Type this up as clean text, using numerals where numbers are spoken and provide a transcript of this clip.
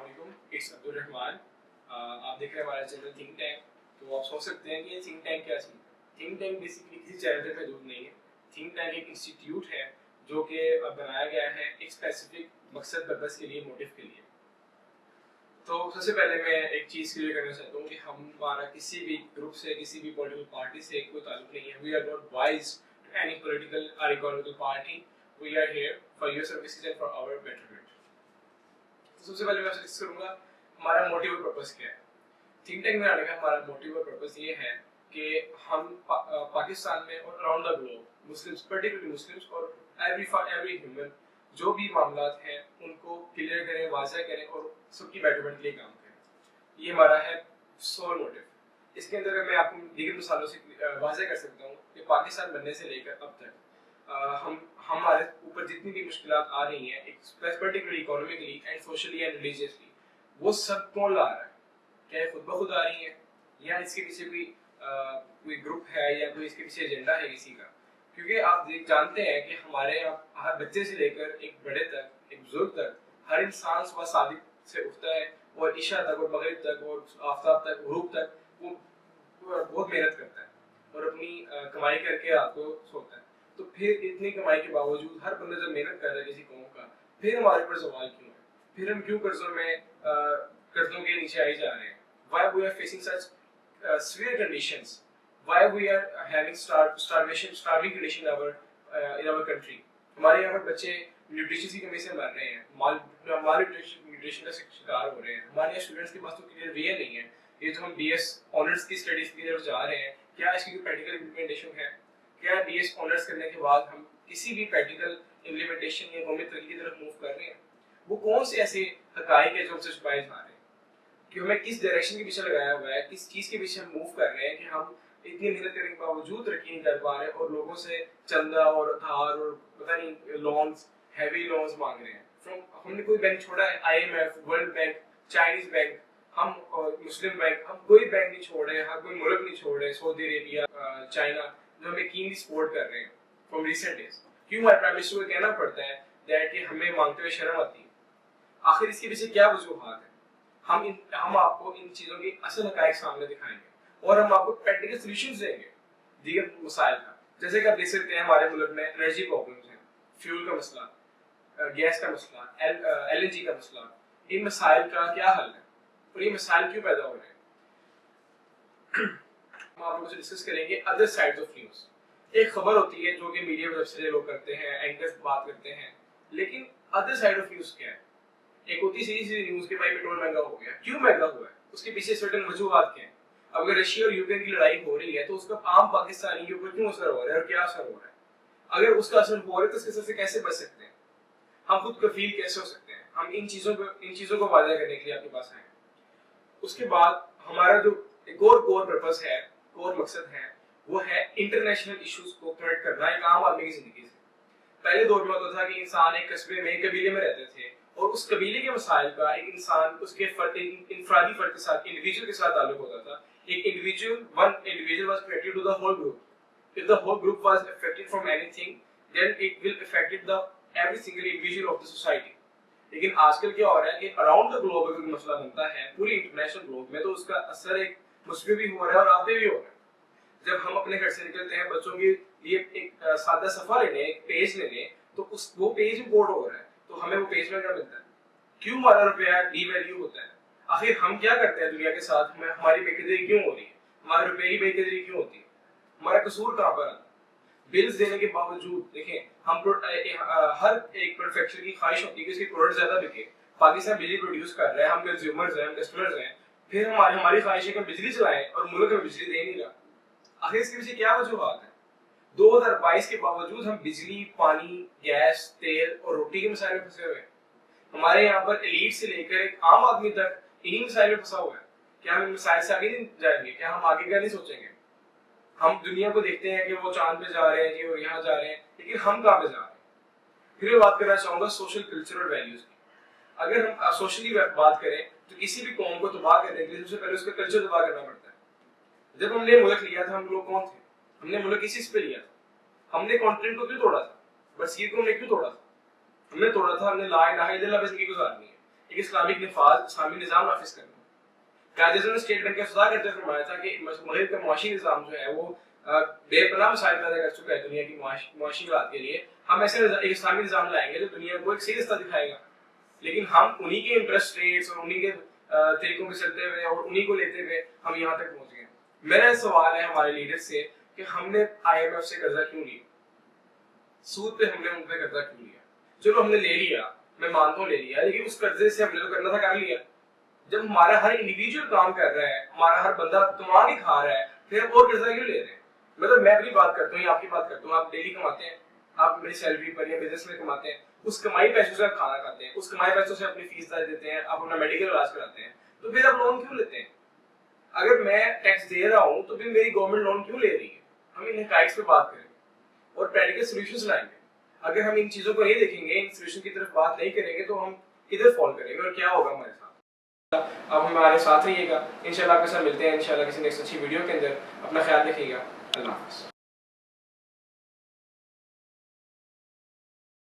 अस्सलामुअलैकुम, इट्स अब्दुल रहमान। आप देख रहे हैं हमारा चैनल थिंक टैंक। तो आप सोच सकते हैं कि ये थिंक टैंक क्या चीज़ है। थिंक टैंक बेसिकली किसी चैनल पे महदूद नहीं है। थिंक टैंक एक इंस्टीट्यूट है जो कि बनाया गया है एक स्पेसिफिक मकसद पर्पस के लिए, मोटिव के लिए। तो सबसे पहले मैं एक चीज़ क्लियर करना चाहता हूँ कि हमारा किसी भी ग्रुप से, किसी भी पॉलिटिकल पार्टी से कोई ताल्लुक नहीं है। We are not wise to any political और economical party. We are here for your services and for our betterment. तो सबसे पहले मैं आपसे डिस्कस करूंगा हमारा मोटिव और पर्पस क्या है। थिंक टैंक में आने का हमारा मोटिव और पर्पस ये है कि हम पाकिस्तान में और around the globe Muslims, particularly Muslims और एवरी ह्यूमन, जो भी मामलात हैं उनको क्लियर करें, वाज़ह करें और सबकी बेटरमेंट के लिए काम करें। ये हमारा है सोल मोटिव। इसके अंदर मैं आपको दीगर मिसालों से वाज़ह कर सकता हूँ कि पाकिस्तान बनने से लेकर अब तक हमारे ऊपर जितनी भी मुश्किलात आ रही हैं, particularly economically and socially and religiously, वो सब कौन ला रहा है? क्या ये खुद ब खुद आ रही है या इसके पीछे कोई ग्रुप है या कोई इसके पीछे एजेंडा है किसी का? क्योंकि आप जानते हैं कि हमारे यहाँ हर बच्चे से लेकर एक बड़े तक, एक बुजुर्ग तक, हर इंसान सुबह सादिक से उठता है और इशा तक और मगरिब तक और आफ्ताब तक, गुरूब तक वो बहुत मेहनत करता है और अपनी कमाई करके रात को सोता है। तो फिर इतनी कमाई के बावजूद हर बंदा जब मेहनत कर रहा है किसी कौम का, फिर हमारे ऊपर सवाल क्यों है? फिर हम क्यों कर्जों के नीचे आए जा रहे हैं? Why we are facing such severe conditions? Why we are having starving condition in our country? हमारे यहाँ पर बच्चे न्यूट्रिशन की कमी से मर रहे हैं, माल न्यूट्रिशन का शिकार हो रहे हैं। हमारे यहाँ स्टूडेंट्स के पास तो क्लियर वे नहीं है। ये तो हम BS ऑनर्स की स्टडीज की तरफ जा रहे हैं, क्या इसकी प्रैक्टिकल इम्प्लीमेंटेशन है? क्या BS ऑनर्स करने के बाद हम किसी भी प्रैक्टिकल इम्प्लीमेंटेशन या कौमी तरक्की की तरफ मूव कर रहे हैं? वो कौन से ऐसे हकाइक है जो हमसे छुपाए जा रहे हैं कि हमें किस डायरेक्शन के पीछे लगाया हुआ है, किस चीज़ के पीछे हम मूव कर रहे हैं कि हम इतनी मेहनत करने के बावजूद तरक्की नहीं कर पा रहे और लोगों से चंदा और धार और पता नहीं लोन्स, हैवी लोन्स मांग रहे हैं। हमने कोई बैंक छोड़ा है? IMF, world bank, Chinese bank, हम मुस्लिम बैंक, हम कोई बैंक नहीं छोड़ रहे हैं, हम कोई मुल्क नहीं छोड़ रहे, सऊदी अरेबिया, चाइना, जो हमें कीनली सपोर्ट कर रहे हैं फ्रॉम रिसेंट डेज। क्यों हमारे प्राइम मिनिस्टर को कहना पड़ता है दैट कि हमें मांगते हुए शर्म आती है? आखिर इसके पीछे क्या वजूहात है? हम आपको इन चीज़ों की असल हकायक सामने दिखाएंगे और हम आपको प्रैक्टिकल सॉल्यूशंस देंगे दीगर मसाइल का। जैसे कि आप देख सकते हैं हमारे मुल्क में एनर्जी प्रॉब्लम्स हैं, फ्यूल का मसला, गैस का मसला, LNG का मसला। इन मसाइल का क्या हल है और ये मसाइल क्यों पैदा हो रहे हैं? हम आप लोगों से डिस्कस करेंगे अदर साइड्स ऑफ न्यूज़। एक खबर होती है जो कि मीडिया में सबसे लोग करते हैं, एंकर्स बात करते हैं, लेकिन अदर साइड ऑफ न्यूज़ क्या है? एक होती है सीधी न्यूज़ के भाई पेट्रोल महंगा हो गया। क्यों महंगा हुआ है? उसके पीछे सर्टेन वजूहात क्या हैं? अब अगर रशिया और यूक्रेन की लड़ाई हो रही है तो उसका आम पाकिस्तानी के ऊपर क्यों असर हो रहा है और क्या असर हो रहा है? अगर उसका असर हो रहा है तो उसके असर से कैसे बच सकते हैं? हम खुद कफील कैसे हो सकते हैं? हम इन चीज़ों को वादा करने के लिए आपके पास आए। उसके बाद हमारा जो एक और कोर पर्पस है, कोर मकसद है, वो है इंटरनेशनल इश्यूज को कनेक्ट करना एक आम आदमी की जिंदगी से। पहले दौर में होता था कि इंसान एक कस्बे में, कबीले में रहते थे और उस कबीले के मसाइल का एक इंसान उसके इंफरादी फर्द के साथ, इंडिविजुअल के साथ ताल्लुक होता था। एक one individual was connected to the whole group. If the whole group was affected from anything, then it will affect every single individual of the society. लेकिन आजकल क्या हो रहा है कि अराउंड द ग्लोब अगर मसला बनता है पूरी इंटरनेशनल ग्लोब में, तो उसका असर एक मुझ भी हो रहा है और आप पे भी हो रहा है। जब हम अपने घर से निकलते हैं बच्चों के लिए एक सादा सफा लेने, एक पेज लेने, तो वो पेज इंपोर्ट हो रहा है, तो हमें वो पेज महंगा मिलता है। क्यों हमारा रुपया डीवैल्यू होता है? आखिर हम क्या करते हैं दुनिया के साथ? हमारी बेकदरी क्यों हो रही है? हमारे रुपये की बेकदरी क्यों होती है? हमारा कसूर कहाँ पर आता है? बिल्स देने के बावजूद देखें, हम हर एक मैन्युफैक्चरर की ख्वाहिश होती है कि इसके प्रोडक्ट ज्यादा बिके। पाकिस्तान बिजली प्रोड्यूस कर रहा है, हम कंज्यूमर्स हैं, हम कस्टमर्स हैं, फिर हमारी ख्वाहिश है कि बिजली चलाएं और मुल्क में बिजली दे नहीं रहा। आखिर इसके पीछे क्या वजूहात है? 2022 के बावजूद हम बिजली, पानी, गैस, तेल और रोटी के मसाइल में फंसे हुए हैं। हमारे यहाँ पर एलीट से लेकर एक आम आदमी तक इन्हीं मसाइल में फंसा हुआ है। क्या हम इन मसाइल से आगे नहीं जाएंगे? क्या हम आगे का नहीं सोचेंगे? हम दुनिया को देखते हैं कि वो चांद पे जा रहे हैं जी और यहाँ जा रहे हैं, लेकिन हम कहाँ पे जा रहे हैं? फिर मैं बात करना चाहूंगा सोशल कल्चरल वैल्यूज की। अगर हम सोशली बात करें तो किसी भी कौम को तबाह करने के लिए सबसे पहले उसका कल्चर तबाह करना पड़ता है। जब हमने मुल्क लिया था, हम लोग कौन थे? हमने मुल्क किस चीज पे लिया था? हमने कॉन्टिनेंट को क्यों तोड़ा था? बस ये को हमने क्यों तोड़ा था? हमने तोड़ा था, हमने ला इलाहा इल्लल्लाह पे जिंदगी गुजारनी है। ایک اسلامک نفاذ اسلامی نظام نافذ کرنا. قائد اعظم نے اسٹیٹ بینک کا افتتاح کرتے ہوئے فرمایا تھا کہ مغرب کا معاشی نظام جو ہے وہ بے پناہ مسائل پیدا کر چکا ہے دنیا کی معاشی حالات کے لیے. ہم ایسے ایک اسلامی نظام لائیں گے جو دنیا کو ایک صحیح رستہ دکھائے گا. لیکن ہم انہی کے انٹرسٹ ریٹس اور انہی کے طریقوں پہ چلتے ہوئے اور انہی کو لیتے ہوئے ہم یہاں تک پہنچ گئے. میرا سوال ہے ہمارے لیڈر سے کہ ہم نے آئی ایم ایف سے قرضہ کیوں لیا, سود پہ ہم نے ان پہ قرضہ کیوں لیا؟ چلو ہم نے لے لیا, میں مانتا ہوں لے لیا, لیکن اس قرضے سے ہم نے تو کرنا تھا کر لیا. جب ہمارا ہر انڈیویجول کام کر رہا ہے, ہمارا ہر بندہ کما کے کھا رہا ہے, پھر ہم اور قرضہ کیوں لے رہے ہیں؟ مطلب میں اپنی بات کرتا ہوں یا آپ کی بات کرتا ہوں, آپ ڈیلی کماتے ہیں, آپ میری سیلری پر یا بزنس میں کماتے ہیں, اس کمائی پیسوں سے آپ کھانا کھاتے ہیں, اس کمائی پیسوں سے اپنی فیس دیتے ہیں, آپ اپنا میڈیکل علاج کراتے ہیں, تو پھر آپ لون کیوں لیتے ہیں؟ اگر میں ٹیکس دے رہا ہوں تو پھر میری گورنمنٹ لون کیوں لے رہی ہے؟ ہم ان حقائق پہ بات کریں گے اور پریکٹیکل سولوشنز لائیں گے. اگر ہم ان چیزوں کو نہیں دیکھیں گے, ان سولوشن کی طرف بات نہیں کریں گے, تو ہم کدھر فال کریں گے اور کیا ہوگا ہمارے ساتھ؟ اب ہمارے ساتھ رہیے گا, انشاءاللہ آپ کے ساتھ ملتے ہیں انشاءاللہ کسی نیکسٹ اچھی ویڈیو کے اندر. اپنا خیال رکھیے گا. اللہ حافظ.